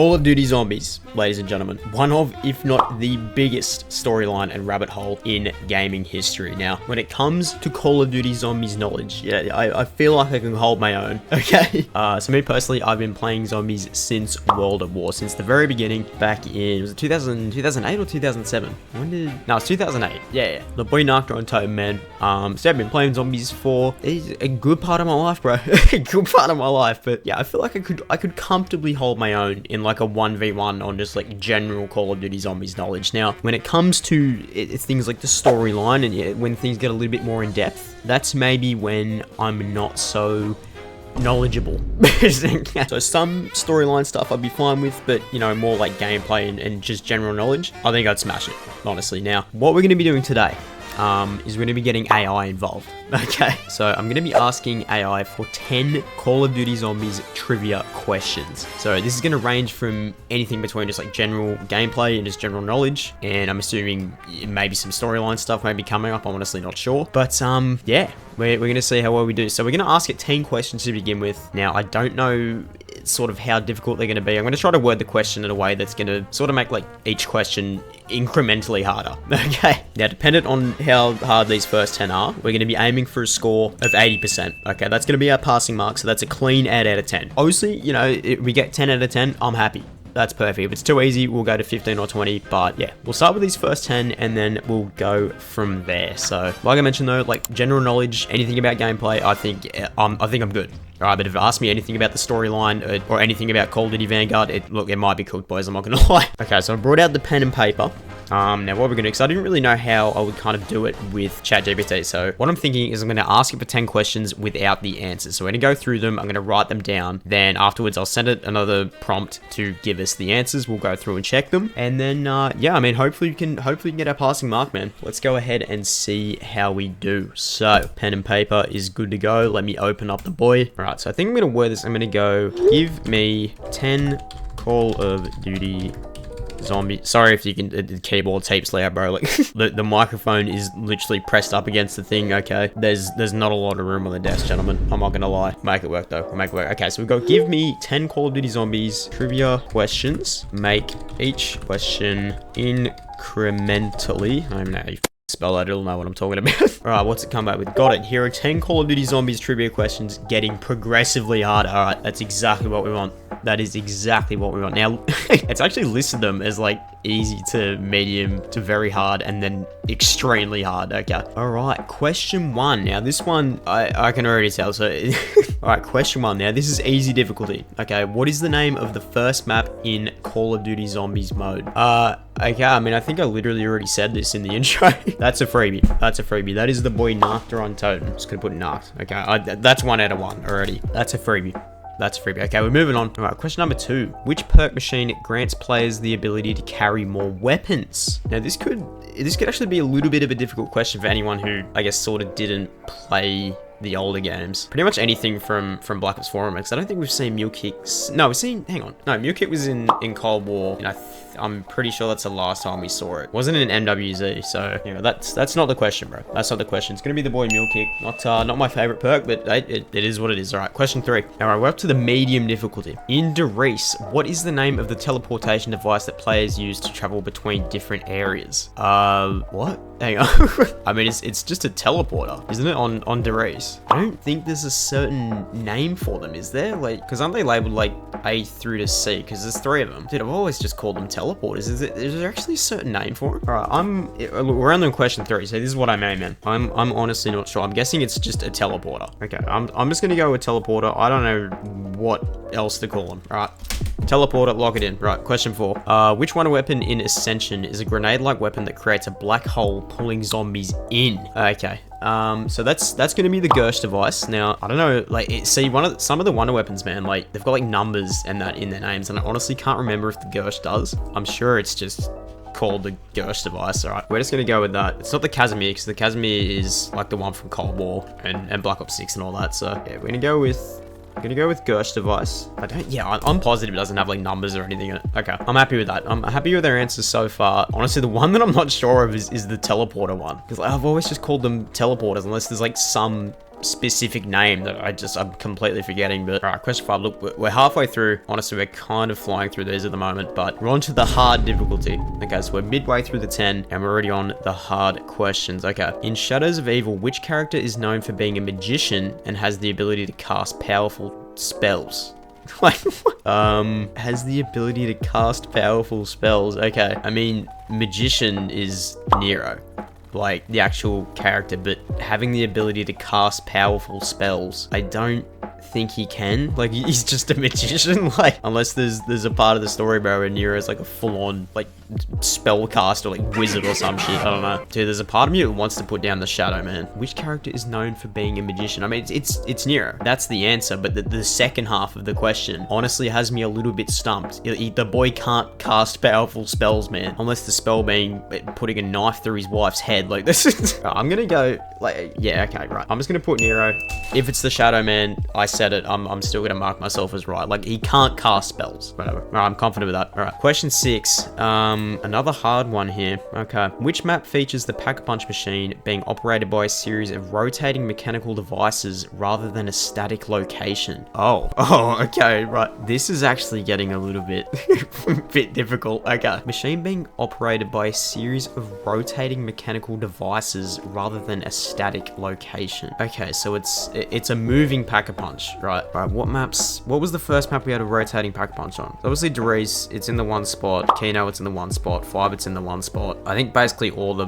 Call of Duty Zombies, ladies and gentlemen. One of, if not the biggest storyline and rabbit hole in gaming history. Now, when it comes to Call of Duty Zombies knowledge, yeah, I feel like I can hold my own, okay? So me personally, I've been playing zombies since World at War, since the very beginning, back in, was it 2008 or 2007? No, it's 2008, yeah. The boy Tag Der Toten, man. So I've been playing zombies for a good part of my life, bro. A good part of my life, but yeah, I feel like I could comfortably hold my own in like a 1v1 on just like general Call of Duty Zombies knowledge. Now, when it comes to things like the storyline and when things get a little bit more in depth, that's maybe when I'm not so knowledgeable. So some storyline stuff I'd be fine with, but you know, more like gameplay and just general knowledge, I think I'd smash it, honestly. Now, what we're going to be doing today is we're going to be getting AI involved. Okay, so I'm going to be asking AI for 10 Call of Duty Zombies trivia questions. So this is going to range from anything between just like general gameplay and just general knowledge, and I'm assuming maybe some storyline stuff may be coming up. I'm honestly not sure, but yeah, we're going to see how well we do. So we're going to ask it 10 questions to begin with. Now, I don't know sort of how difficult they're going to be. I'm going to try to word the question in a way that's going to sort of make like each question incrementally harder. Okay, now dependent on how hard these first 10 are, we're going to be aiming for a score of 80%. Okay, that's going to be our passing mark, so that's a clean 8 out of 10. Obviously, you know, if we get 10 out of 10, I'm happy. That's perfect. If it's too easy, we'll go to 15 or 20, but yeah, we'll start with these first 10 and then we'll go from there. So like I mentioned though, like general knowledge, anything about gameplay, I think I'm good. All right, but if you ask me anything about the storyline or anything about Call of Duty Vanguard, it might be cooked, boys. I'm not gonna lie. Okay, so I brought out the pen and paper. Now what we're gonna do, because I didn't really know how I would kind of do it with ChatGPT. So what I'm thinking is I'm gonna ask it for 10 questions without the answers. So we're gonna go through them. I'm gonna write them down. Then afterwards, I'll send it another prompt to give us the answers. We'll go through and check them. And then yeah, I mean, hopefully we can get our passing mark, man. Let's go ahead and see how we do. So pen and paper is good to go. Let me open up the boy. All right. So I think I'm going to word this. I'm going to go, give me 10 Call of Duty Zombie. Sorry if you can, the keyboard tapes loud, bro. Like the microphone is literally pressed up against the thing. Okay, there's not a lot of room on the desk, gentlemen. I'm not gonna lie. Make it work though. Make it work. Okay, so we go, give me 10 Call of Duty Zombies trivia questions. Make each question incrementally. I don't know. Spell that, I don't know what I'm talking about. Alright, what's it come back with? Got it. Here are 10 Call of Duty Zombies trivia questions getting progressively harder. Alright, that's exactly what we want. That is exactly what we want. Now, it's actually listed them as like easy to medium to very hard and then extremely hard. Okay. Alright, question 1. Now, this one, I can already tell. So, alright, question 1. Now, this is easy difficulty. Okay, what is the name of the first map in Call of Duty Zombies mode? Okay, I mean, I think I literally already said this in the intro. That's a freebie. That's a freebie. That is the boy Tag Der Toten. Just gonna put knocked. Okay, that's 1 out of 1 already. That's a freebie. That's a freebie. Okay, we're moving on. All right, question number 2. Which perk machine grants players the ability to carry more weapons? Now, this could actually be a little bit of a difficult question for anyone who, I guess, sort of didn't play the older games. Pretty much anything from Black Ops 4 because I don't think we've seen mule kicks. No, we've seen, hang on. No, mule kick was in Cold War, and I'm pretty sure that's the last time we saw it. Wasn't in MWZ, so you know that's not the question, bro. That's not the question. It's gonna be the boy mule kick. Not my favorite perk, but it is what it is. All right, question 3. All right, we're up to the medium difficulty. In Derice, what is the name of the teleportation device that players use to travel between different areas? What? Hang on. I mean, it's just a teleporter, isn't it? On Derice. I don't think there's a certain name for them, is there? Like, because aren't they labeled like A through to C? Because there's 3 of them. Dude, I've always just called them teleporters. Is there actually a certain name for it? All right, we're only on question 3, so this is what I mean, man. I'm honestly not sure. I'm guessing it's just a teleporter. Okay, I'm just gonna go with teleporter. I don't know what else to call them. All right. Teleporter, lock it in. Right, question 4. Which one weapon in Ascension is a grenade-like weapon that creates a black hole pulling zombies in? Okay. So that's going to be the Gersh device. Now, I don't know, like, some of the wonder weapons, man, like, they've got, like, numbers and that in their names, and I honestly can't remember if the Gersh does. I'm sure it's just called the Gersh device. All right, we're just going to go with that. It's not the Casimir, because the Casimir is, like, the one from Cold War and Black Ops 6 and all that, so, yeah, we're going to go with... I'm gonna go with Gersh device. I'm positive it doesn't have like numbers or anything in it. Okay, I'm happy with that. I'm happy with their answers so far. Honestly, the one that I'm not sure of is the teleporter one. Because I've always just called them teleporters unless there's like some specific name that I'm completely forgetting. But all right, question 5. Look, we're halfway through. Honestly, we're kind of flying through these at the moment, but we're on to the hard difficulty. Okay, so we're midway through the 10 and we're already on the hard questions. Okay, in Shadows of Evil, which character is known for being a magician and has the ability to cast powerful spells? Like, has the ability to cast powerful spells. Okay, I mean, magician is Nero, like the actual character, but having the ability to cast powerful spells, I don't think he can. Like, he's just a magician, like, unless there's a part of the story where Nero is like a full-on like spellcaster, like wizard or some shit. I don't know. Dude, there's a part of me that wants to put down the Shadow Man. Which character is known for being a magician? I mean, it's Nero. That's the answer, but the second half of the question honestly has me a little bit stumped. The boy can't cast powerful spells, man, unless the spell being putting a knife through his wife's head. Like, this is I'm gonna go like, yeah, okay, right, I'm just gonna put Nero. If it's the Shadow Man, I said it, I'm still gonna mark myself as right. Like, he can't cast spells, whatever. All right, I'm confident with that. All right, question 6. Another hard one here. Okay, which map features the Pack-a-Punch machine being operated by a series of rotating mechanical devices rather than a static location? Oh, okay, right. This is actually getting a little bit difficult. Okay, machine being operated by a series of rotating mechanical devices rather than a static location. Okay, so it's a moving Pack-a-Punch, right? Right, what was the first map we had a rotating Pack-a-Punch on? Obviously, Derice, it's in the one spot. Kino, it's in the one spot. 5, it's in the one spot. I think basically all the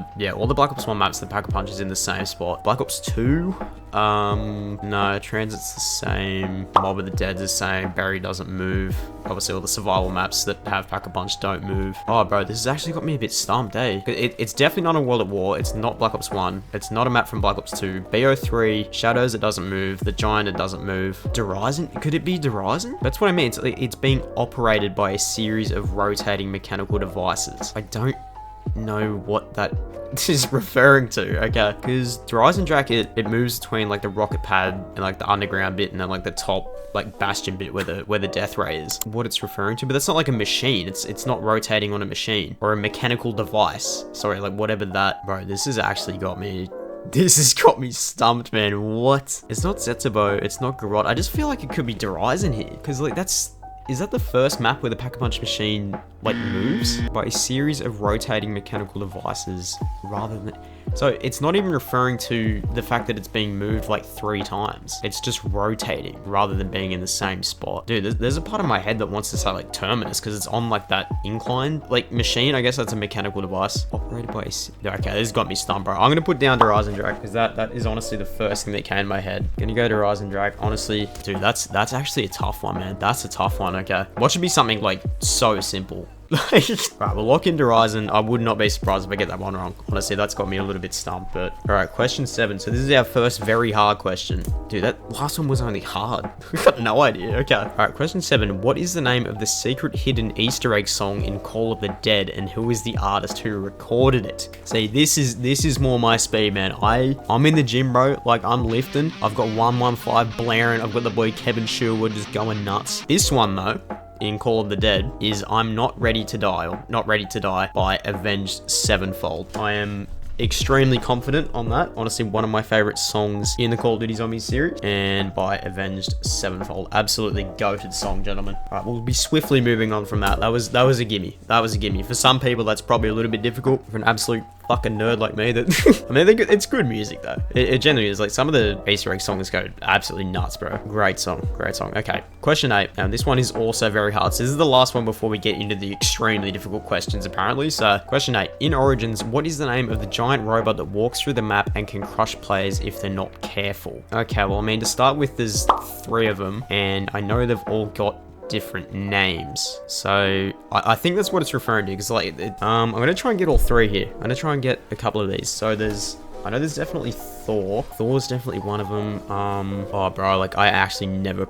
Black Ops 1 maps, the Pack-a-Punch is in the same spot. Black Ops 2? No, Transit's the same. Mob of the Dead's the same. Barry doesn't move. Obviously, all the survival maps that have Pack-a-Punch don't move. Oh, bro, this has actually got me a bit stumped, eh? It's definitely not a World at War. It's not Black Ops 1. It's not a map from Black Ops 2. BO3, Shadows, it doesn't move. The Giant, it doesn't move. Derizon? Could it be Derizon? That's what I mean. It's being operated by a series of rotating mechanical devices. I don't know what that is referring to, okay? Because Derizon Drac, it moves between like the rocket pad and like the underground bit and then like the top like bastion bit where the death ray is. What it's referring to, but that's not like a machine. It's not rotating on a machine or a mechanical device. Sorry, like whatever that, bro. This has actually got me. This has got me stumped, man. What? It's not Zetsubo. It's not Garrot. I just feel like it could be Derizon here, because like is that the first map where the Pack-a-Punch machine like moves by a series of rotating mechanical devices rather than... So it's not even referring to the fact that it's being moved like 3 times. It's just rotating rather than being in the same spot. Dude, there's a part of my head that wants to say like Terminus because it's on like that incline like machine. I guess that's a mechanical device operated by a... Okay, this got me stumped, bro. I'm gonna put down Derizon Drake because that is honestly the first thing that came in my head. Gonna go Derizon Drake. Honestly, dude, that's actually a tough one, man. That's a tough one. Okay, what should be something like so simple? Right, we'll lock in Derizon. I would not be surprised if I get that one wrong. Honestly, that's got me a little bit stumped, but... Alright, question 7. So this is our first very hard question. Dude, that last one was only hard. We've got no idea. Okay. Alright, question 7. What is the name of the secret hidden Easter egg song in Call of the Dead, and who is the artist who recorded it? See, this is more my speed, man. I'm in the gym, bro. Like, I'm lifting. I've got 115 blaring. I've got the boy Kevin Sherwood just going nuts. This one, though, in Call of the Dead is I'm Not Ready to Die, or Not Ready to Die by Avenged Sevenfold. I am extremely confident on that. Honestly, one of my favorite songs in the Call of Duty Zombies series, and by Avenged Sevenfold. Absolutely goated song, gentlemen. All right, we'll be swiftly moving on from that. That was a gimme. That was a gimme. For some people, that's probably a little bit difficult. For an absolute fucking nerd like me, that I mean, it's good music though. It generally is. Like, some of the Easter egg songs go absolutely nuts, bro. Great song. Okay, question 8. Now this one is also very hard. So this is the last one before we get into the extremely difficult questions, apparently. So question 8. In Origins, what is the name of the giant robot that walks through the map and can crush players if they're not careful? Okay, well, I mean, to start with, there's 3 of them, and I know they've all got different names, so I think that's what it's referring to, because like I'm gonna try and get all 3 here. I'm gonna try and get a couple of these. So I know there's definitely Thor's definitely one of them. Oh bro, like I've never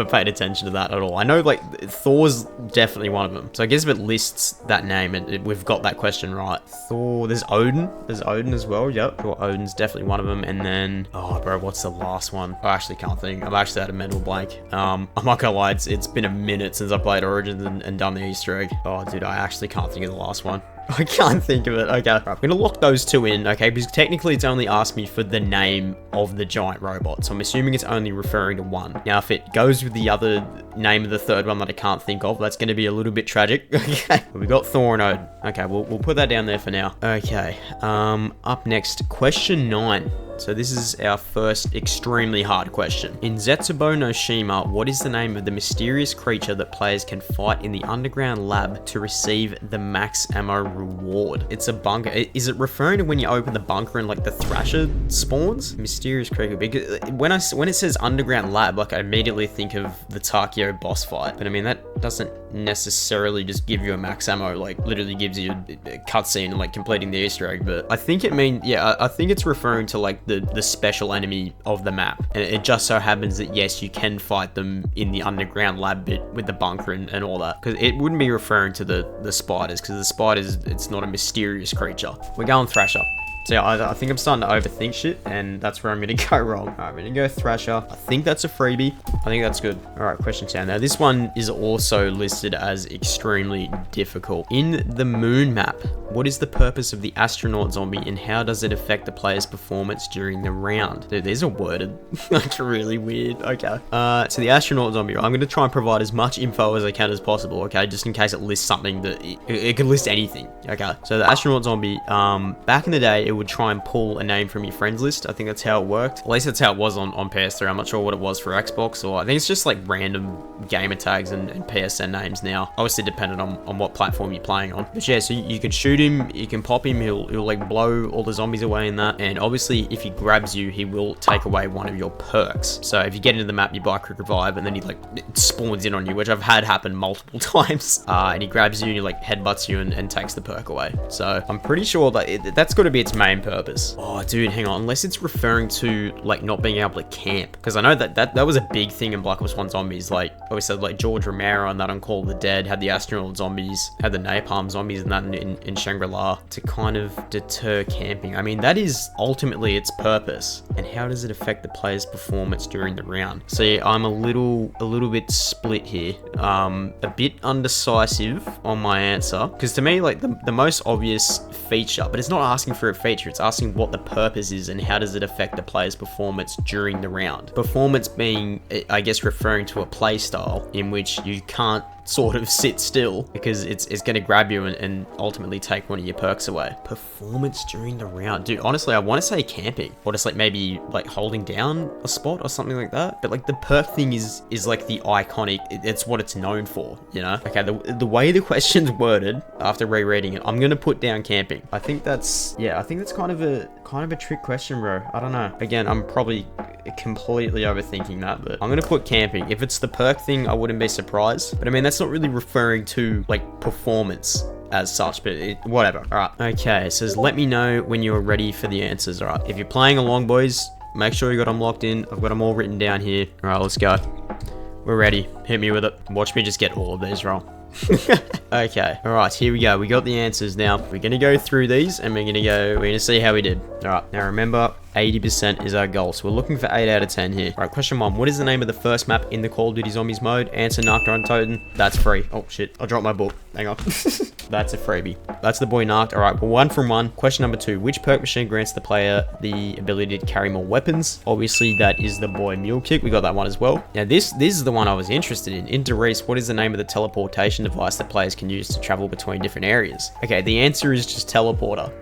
paid attention to that at all. I know like Thor's definitely one of them, so I guess if it lists that name, we've got that question right. Thor, there's Odin as well. Yep, sure, Odin's definitely one of them. And then, oh bro, what's the last one? I actually can't think. I'm actually at a mental blank. I'm not gonna lie, it's been a minute since I played Origins and done the Easter egg. Oh dude, I actually can't think of the last one. I can't think of it. Okay, right, I'm gonna lock those 2 in, okay, because technically it's only asked me for the name of the giant robot, so I'm assuming it's only referring to one. Now, if it goes with the other name of the third one that I can't think of, that's going to be a little bit tragic. Okay, we got Thorinode. Okay, we'll put that down there for now. Okay, up next, question 9. So this is our first extremely hard question. In Zetsubo no Shima, what is the name of the mysterious creature that players can fight in the underground lab to receive the max ammo reward? It's a bunker. Is it referring to when you open the bunker and like the Thrasher spawns? Mysterious creature. Because when it says underground lab, like I immediately think of the Takio boss fight. But I mean, that doesn't necessarily just give you a max ammo, like literally gives you a cutscene and like completing the Easter egg. But I think it I think it's referring to like the special enemy of the map, and it just so happens that yes, you can fight them in the underground lab bit with the bunker and all that, because it wouldn't be referring to the spiders, because the spiders, it's not a mysterious creature. We're going Thrasher. So yeah, I think I'm starting to overthink shit, and that's where I'm going to go wrong. All right, I'm going to go Thrasher. I think that's a freebie. I think that's good. All right, question 10. Now, this one is also listed as extremely difficult. In the moon map, what is the purpose of the astronaut zombie, and how does it affect the player's performance during the round? Dude, these are worded. That's really weird. Okay. So the astronaut zombie, I'm going to try and provide as much info as I can as possible, okay? Just in case it lists something that... It could list anything, okay? So the astronaut zombie, back in the day, it would try and pull a name from your friends list. I think that's how it worked. At least that's how it was on PS3. I'm not sure what it was for Xbox, or I think it's just like random gamer tags and PSN names now. Obviously dependent on what platform you're playing on. But yeah, so you can shoot him, you can pop him, he'll like blow all the zombies away in that. And obviously if he grabs you, he will take away one of your perks. So if you get into the map, you buy Quick Revive, and then he like spawns in on you, which I've had happen multiple times. And he grabs you and he like headbutts you and takes the perk away. So I'm pretty sure that that's got to be its main purpose. Oh, dude, hang on. Unless it's referring to like not being able to camp, because I know that was a big thing in Black Ops 1 Zombies. Like I always said, like George Romero and that on Call of the Dead had the astronaut zombies, had the napalm zombies, and that in Shangri-La to kind of deter camping. I mean, that is ultimately its purpose. And how does it affect the player's performance during the round? So yeah, I'm a little bit split here. A bit undecisive on my answer, because to me, like the most obvious feature, but it's not asking for a feature, it's asking what the purpose is and how does it affect the player's performance during the round. Performance being, I guess, referring to a play style in which you can't sort of sit still, because it's going to grab you and ultimately take one of your perks away. Performance during the round. Dude, honestly, I want to say camping, or just like maybe like holding down a spot or something like that. But like the perk thing is like the iconic, it's what it's known for, you know? Okay, the way the question's worded after rereading it, I'm going to put down camping. I think that's kind of a trick question, bro. I don't know. Again, I'm probably completely overthinking that, but I'm going to put camping. If it's the perk thing, I wouldn't be surprised. But I mean, that's not really referring to like performance as such, but whatever. All right. Okay, it says, let me know when you're ready for the answers. All right. If you're playing along, boys, make sure you got them locked in. I've got them all written down here. All right, let's go. We're ready. Hit me with it. Watch me just get all of these wrong. Okay, all right, here we go. We got the answers now. We're gonna go through these and we're gonna see how we did. All right, now remember, 80% is our goal, so we're looking for 8 out of 10 here. All right, question 1. What is the name of the first map in the Call of Duty Zombies mode? Answer, Tag Der Toten. That's free. Oh shit, I dropped my book. Hang on. That's a freebie. That's the boy Narked. All right, well, 1 from 1. Question number 2. Which perk machine grants the player the ability to carry more weapons? Obviously, that is the boy Mule Kick. We got that one as well. Now, this is the one I was interested in. Into Reese, what is the name of the teleportation device that players can use to travel between different areas? Okay, the answer is just teleporter.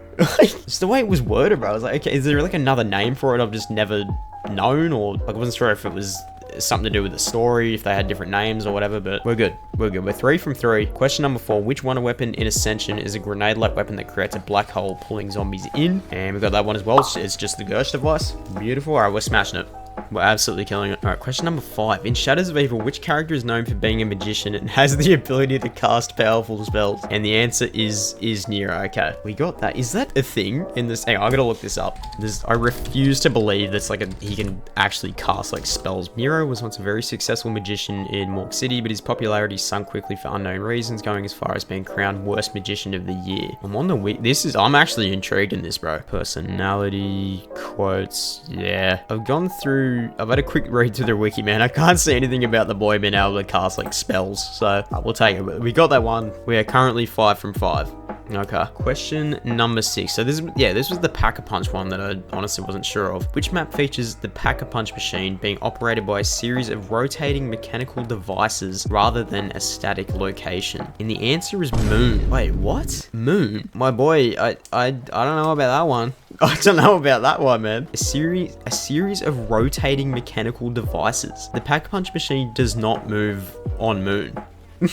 Just the way it was worded, bro. I was like, okay, is there like another name for it I've just never known? Or like, I wasn't sure if it was something to do with the story, if they had different names or whatever, but we're good. We're good. We're 3 from 3. Question number 4. Which wonder weapon in Ascension is a grenade-like weapon that creates a black hole pulling zombies in? And we got that one as well. It's just the Gersh device. Beautiful. All right, we're smashing it. We're absolutely killing it. All right, question number 5. In Shadows of Evil, which character is known for being a magician and has the ability to cast powerful spells? And the answer is Nero. Okay, we got that. Is that a thing in this? Hang on, I gotta look this up. I refuse to believe that's like he can actually cast like spells. Nero was once a very successful magician in Mork City, but his popularity sunk quickly for unknown reasons, going as far as being crowned worst magician of the year. I'm on the week. I'm actually intrigued in this, bro. Personality, quotes. Yeah, I've had a quick read through the wiki, man. I can't see anything about the boy being able to cast like spells, so we'll take it. We got that one. We are currently 5 from 5. Okay. Question number 6. So this was the Pack-a-Punch one that I honestly wasn't sure of. Which map features the Pack-a-Punch machine being operated by a series of rotating mechanical devices rather than a static location? And the answer is Moon. Wait, what? Moon? My boy, I don't know about that one. I don't know about that one, man. A series of rotating mechanical devices. The Pack-a-Punch machine does not move on Moon.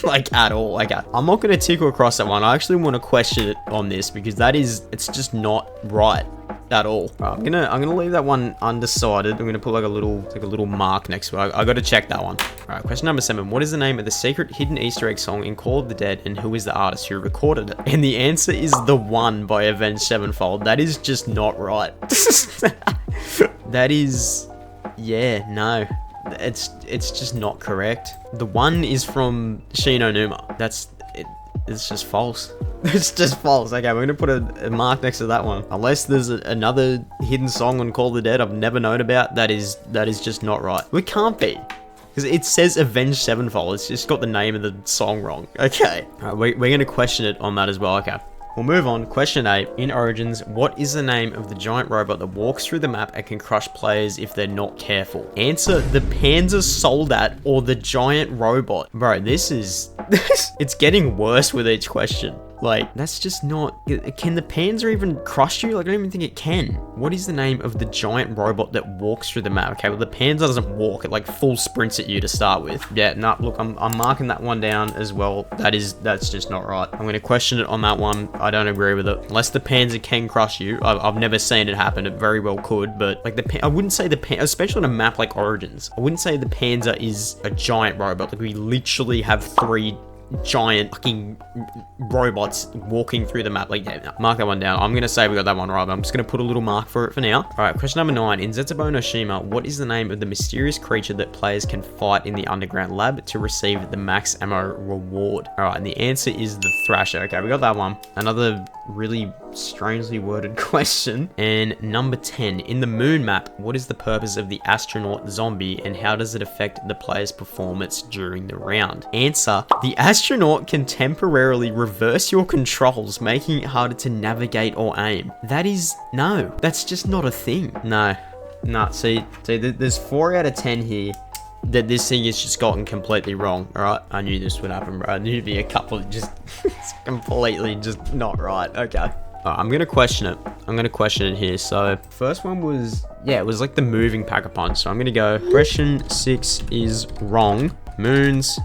Like, at all. Okay, I'm not going to tickle across that one. I actually want to question it on this because it's just not right at all. Right, I'm gonna leave that one undecided. I'm gonna put like a little mark next to it. I gotta check that one. All right, question number 7. What is the name of the secret hidden Easter egg song in Call of the Dead, and who is the artist who recorded it? And the answer is The One by Avenged Sevenfold. That is just not right. That is, yeah, no. It's just not correct. The One is from Shino Numa. It's just false. It's just false. Okay, we're gonna put a mark next to that one. Unless there's another hidden song on Call of the Dead I've never known about, that is just not right. It can't be. Because it says Avenged Sevenfold. It's just got the name of the song wrong. Okay. Alright, we're gonna question it on that as well. Okay. We'll move on. Question 8. In Origins, what is the name of the giant robot that walks through the map and can crush players if they're not careful? Answer: the Panzer Soldat or the giant robot. Bro, this is... it's getting worse with each question. Like, that's just not... Can the Panzer even crush you? Like, I don't even think it can. What is the name of the giant robot that walks through the map? Okay, well, the Panzer doesn't walk. It, like, full sprints at you to start with. Yeah, nah, look, I'm marking that one down as well. That's just not right. I'm going to question it on that one. I don't agree with it. Unless the Panzer can crush you. I've never seen it happen. It very well could, but, like, I wouldn't say the Panzer... Especially on a map like Origins, I wouldn't say the Panzer is a giant robot. Like, we literally have 3... giant fucking robots walking through the map. Like, yeah, mark that one down. I'm gonna say we got that one right, but I'm just gonna put a little mark for it for now. All right, question number 9. In Zetsubo no Shima, what is the name of the mysterious creature that players can fight in the underground lab to receive the max ammo reward? All right, and the answer is the Thrasher. Okay, we got that one. Another really strangely worded question. And number 10. In the Moon map, what is the purpose of the astronaut zombie, and how does it affect the player's performance during the round? Answer: the astronaut can temporarily reverse your controls, making it harder to navigate or aim. That is... no, that's just not a thing. No. See, there's 4 out of 10 here that this thing has just gotten completely wrong. All right, I knew this would happen, bro. I knew there'd be a couple just completely just not right. Okay. I'm gonna question it. I'm gonna question it here. So first one was, yeah, it was like the moving Pack-a-Punch. So I'm gonna go, question 6 is wrong. Moon's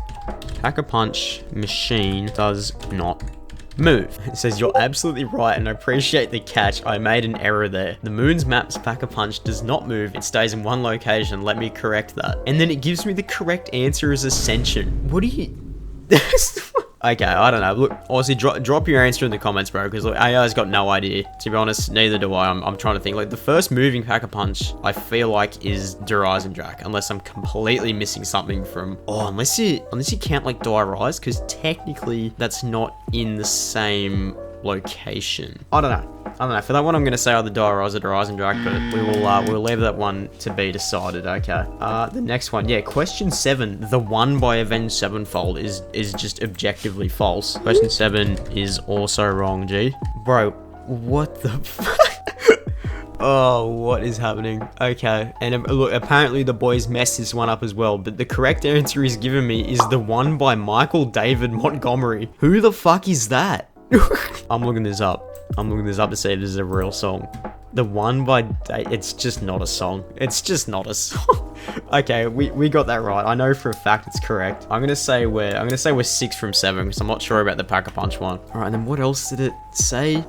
Pack-a-Punch machine does not move. It says you're absolutely right, and I appreciate the catch. I made an error there. The Moon's map's Pack-a-Punch does not move. It stays in one location. Let me correct that. And then it gives me the correct answer as Ascension. What do you... Okay, I don't know. Look, honestly, drop your answer in the comments, bro, because look, AI's got no idea. To be honest, neither do I. I'm trying to think. Like, the first moving Pack-a-Punch, I feel like, is Der Eisendrache, unless I'm completely missing something from... Oh, unless you count, like, Die Rise, because technically that's not in the same location. I don't know. For that one, I'm going to say either Die Rise or Der Eisendrache, but we'll leave that one to be decided, okay? The next one, yeah, question 7, The One by Avenged Sevenfold is just objectively false. Question 7 is also wrong, G. Bro, what the fuck? Oh, what is happening? Okay, and look, apparently the boys messed this one up as well, but the correct answer he's given me is The One by Michael David Montgomery. Who the fuck is that? I'm looking this up. To see if this is a real song. The One by it's just not a song. It's just not a song. Okay, we got that right. I know for a fact it's correct. I'm gonna say we're 6 from 7 because I'm not sure about the Pack-a-Punch one. All right, and then what else did it say?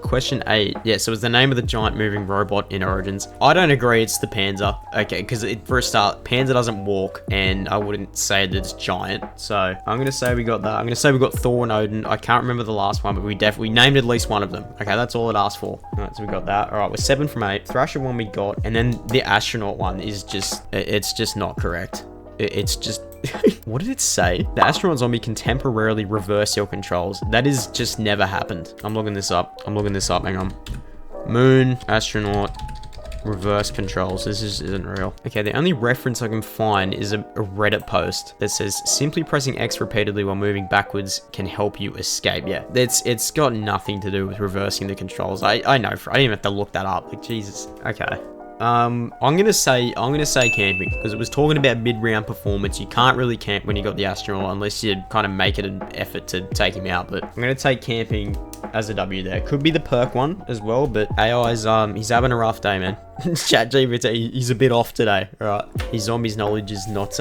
Question 8. Yeah, so it's the name of the giant moving robot in Origins. I don't agree. It's the Panzer. Okay, because for a start, Panzer doesn't walk, and I wouldn't say that it's giant. So I'm gonna say we got that. I'm gonna say we got Thor and Odin. I can't remember the last one, but we named at least one of them. Okay, that's all it asked for. All right, so we got that. All right, we're 7 from 8. Thrasher one we got, and then the astronaut one is just, it's just not correct. It's just... What did it say? The astronaut zombie can temporarily reverse your controls. That is just never happened. I'm looking this up. Hang on. Moon astronaut reverse controls. This isn't real. Okay, the only reference I can find is a Reddit post that says simply pressing X repeatedly while moving backwards can help you escape. Yeah, it's got nothing to do with reversing the controls. I know. I didn't even have to look that up. Like, Jesus. Okay. I'm gonna say camping, because it was talking about mid-round performance. You can't really camp when you got the astronaut unless you kind of make it an effort to take him out. But I'm gonna take camping as a W there. Could be the perk one as well, but AI's he's having a rough day, man. ChatGPT, he's a bit off today. All right, his zombies knowledge is not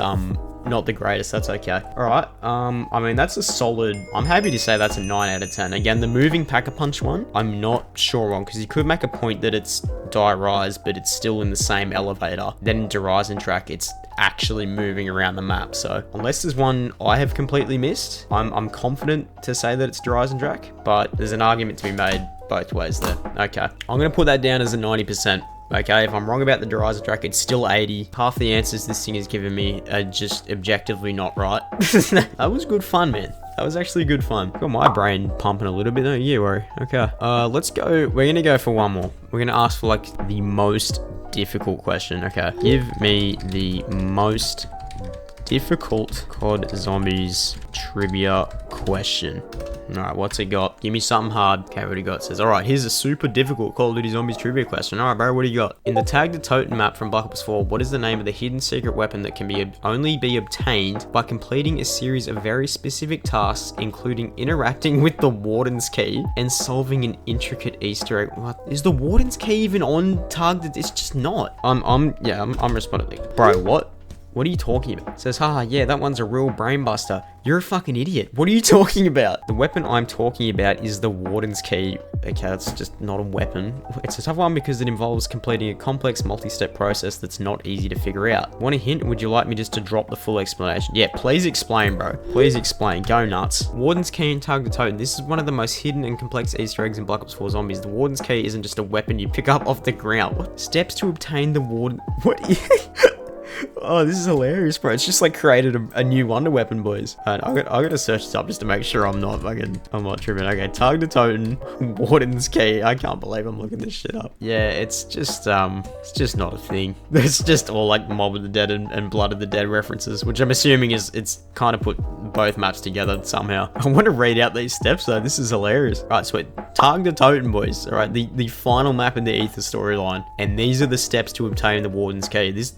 the greatest. That's okay. All right. I mean, that's a solid. I'm happy to say that's a 9 out of 10. Again, the moving pack-a-punch one, I'm not sure on, because you could make a point that it's die rise, but it's still in the same elevator. Then into rise and track, it's actually moving around the map. So unless there's one I have completely missed, I'm confident to say that it's rise and track. But there's an argument to be made both ways there. Okay, I'm gonna put that down as a 90%. Okay, if I'm wrong about the Derizer track, it's still 80. Half the answers this thing has given me are just objectively not right. That was good fun, man. That was actually good fun. Got my brain pumping a little bit, don't you worry. Okay, let's go. We're gonna go for one more. We're gonna ask for like the most difficult question. Okay, give me the most difficult COD Zombies trivia question. Alright, what's it got? Give me something hard. Okay, what do you got? It says, alright, here's a super difficult Call of Duty Zombies trivia question. Alright, bro, what do you got? In the Tag Der Toten map from Black Ops 4, what is the name of the hidden secret weapon that can only be obtained by completing a series of very specific tasks, including interacting with the warden's key and solving an intricate Easter egg? What? Is the warden's key even on Tag? It's just not. I'm responding. Bro, what? What are you talking about? It says, haha, yeah, that one's a real brain buster. You're a fucking idiot. What are you talking about? The weapon I'm talking about is the warden's key. Okay, that's just not a weapon. It's a tough one because it involves completing a complex multi-step process that's not easy to figure out. Want a hint? Would you like me just to drop the full explanation? Yeah, please explain, bro. Please explain. Go nuts. Warden's key in Tag Der Toten. This is one of the most hidden and complex Easter eggs in Black Ops 4 Zombies. The warden's key isn't just a weapon you pick up off the ground. What? Steps to obtain the warden... What? Oh, this is hilarious, bro. It's just like created a new wonder weapon, boys. And I gotta search this up just to make sure I'm not tripping. Okay, Tag Der Toten, warden's key. I can't believe I'm looking this shit up. Yeah, it's just not a thing. It's just all like Mob of the Dead and Blood of the Dead references, which I'm assuming it's kind of put both maps together somehow. I want to read out these steps though. This is hilarious. All right, sweet. Tag Der Toten, boys. All right, the final map in the Ether storyline, and these are the steps to obtain the warden's key. This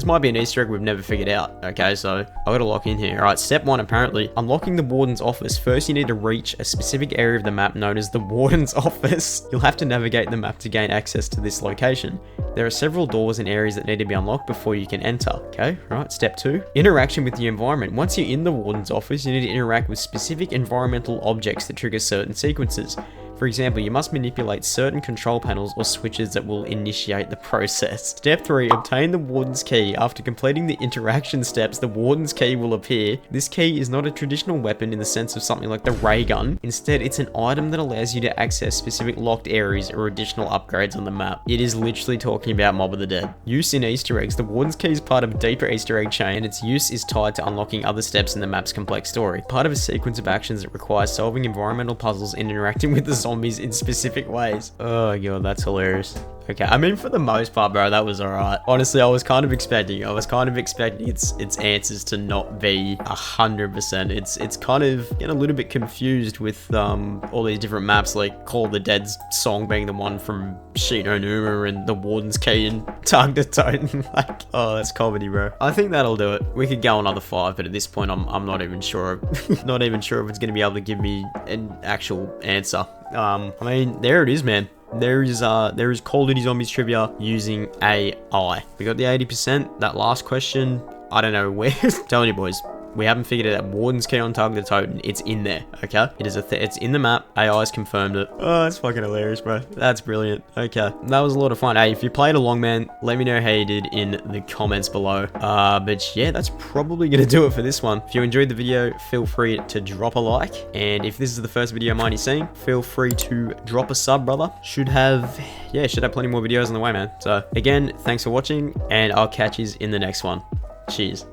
might be an Easter egg we've never figured out. Okay, so I gotta lock in here. All right, step 1, apparently unlocking the warden's office. First, you need to reach a specific area of the map known as the warden's office. You'll have to navigate the map to gain access to this location. There are several doors and areas that need to be unlocked before you can enter. Okay, all right. Step 2, interaction with the environment. Once you're in the warden's office, you need to interact with specific environmental objects that trigger certain sequences. For example, you must manipulate certain control panels or switches that will initiate the process. Step 3, obtain the warden's key. After completing the interaction steps, the warden's key will appear. This key is not a traditional weapon in the sense of something like the ray gun. Instead, it's an item that allows you to access specific locked areas or additional upgrades on the map. It is literally talking about Mob of the Dead. Use in Easter eggs. The warden's key is part of a deeper Easter egg chain, and its use is tied to unlocking other steps in the map's complex story. Part of a sequence of actions that requires solving environmental puzzles and interacting with the zombies in specific ways. Oh god, that's hilarious. Okay, I mean, for the most part, bro, that was alright. Honestly, I was kind of expecting its answers to not be 100%. It's kind of getting a little bit confused with all these different maps, like Call of the Dead's song being the one from Shino Numa and the warden's key and Tag Der Toten. Like, oh, that's comedy, bro. I think that'll do it. We could go another 5, but at this point, I'm not even sure. Not even sure if it's going to be able to give me an actual answer. I mean, there it is, man. There is Call of Duty Zombies trivia using AI. We got the 80%. That last question, I don't know where. Telling you, boys, we haven't figured it out. Warden's key on Tag Der Toten. It's in there, okay? It is it's in the map. AI's confirmed it. Oh, that's fucking hilarious, bro. That's brilliant. Okay, that was a lot of fun. Hey, if you played along, man, let me know how you did in the comments below. But yeah, that's probably gonna do it for this one. If you enjoyed the video, feel free to drop a like. And if this is the first video I'm only seeing, feel free to drop a sub, brother. Should have plenty more videos on the way, man. So again, thanks for watching, and I'll catch you in the next one. Cheers.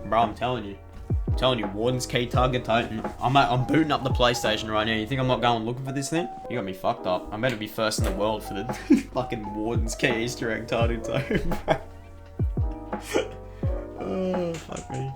Bro, I'm telling you. I'm telling you, Warden's key, Tag Der Toten. I'm booting up the PlayStation right now. You think I'm not going looking for this thing? You got me fucked up. I'm meant to be first in the world for the fucking Warden's key Easter egg Tag Der Toten. Oh, fuck me.